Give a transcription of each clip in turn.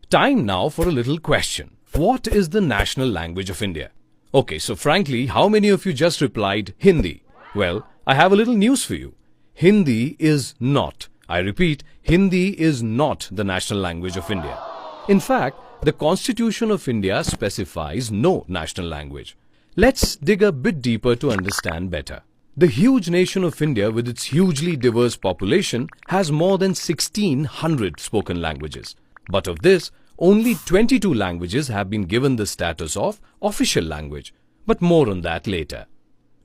Time now for a little question. What is the national language of India? Okay, so frankly, how many of you just replied Hindi? Well, I have a little news for you. Hindi is not, I repeat, Hindi is not the national language of India. In fact, the Constitution of India specifies no national language. Let's dig a bit deeper to understand better. The huge nation of India, with its hugely diverse population, has more than 1600 spoken languages. But of this, only 22 languages have been given the status of official language. But more on that later.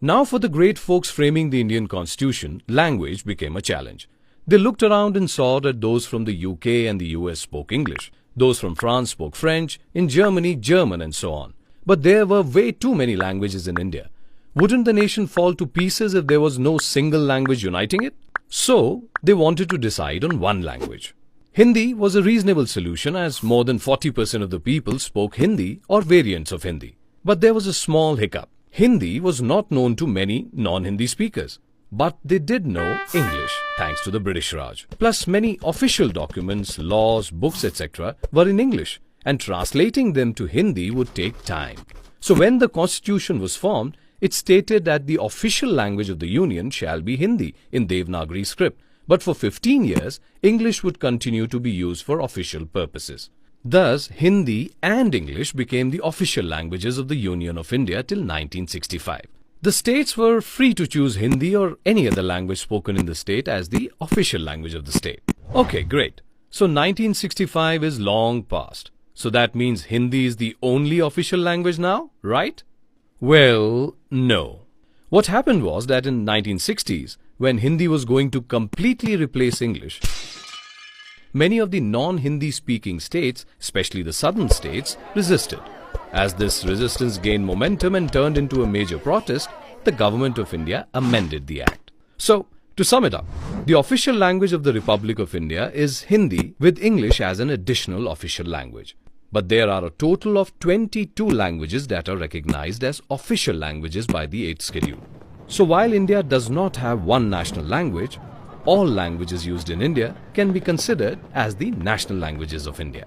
Now, for the great folks framing the Indian Constitution, language became a challenge. They looked around and saw that those from the UK and the US spoke English. Those from France spoke French, in Germany, German, and so on. But there were way too many languages in India. Wouldn't the nation fall to pieces if there was no single language uniting it? So, they wanted to decide on one language. Hindi was a reasonable solution, as more than 40% of the people spoke Hindi or variants of Hindi. But there was a small hiccup. Hindi was not known to many non-Hindi speakers. But they did know English, thanks to the British Raj. Plus, many official documents, laws, books, etc. were in English, and translating them to Hindi would take time. So when the Constitution was formed, it stated that the official language of the Union shall be Hindi in Devanagari script. But for 15 years, English would continue to be used for official purposes. Thus, Hindi and English became the official languages of the Union of India till 1965. The states were free to choose Hindi or any other language spoken in the state as the official language of the state. Okay, great. So 1965 is long past. So that means Hindi is the only official language now, right? Well, no. What happened was that in 1960s, when Hindi was going to completely replace English, many of the non-Hindi speaking states, especially the southern states, resisted. As this resistance gained momentum and turned into a major protest, the government of India amended the act. So, to sum it up, the official language of the Republic of India is Hindi with English as an additional official language. But there are a total of 22 languages that are recognized as official languages by the 8th schedule. So while India does not have one national language, all languages used in India can be considered as the national languages of India.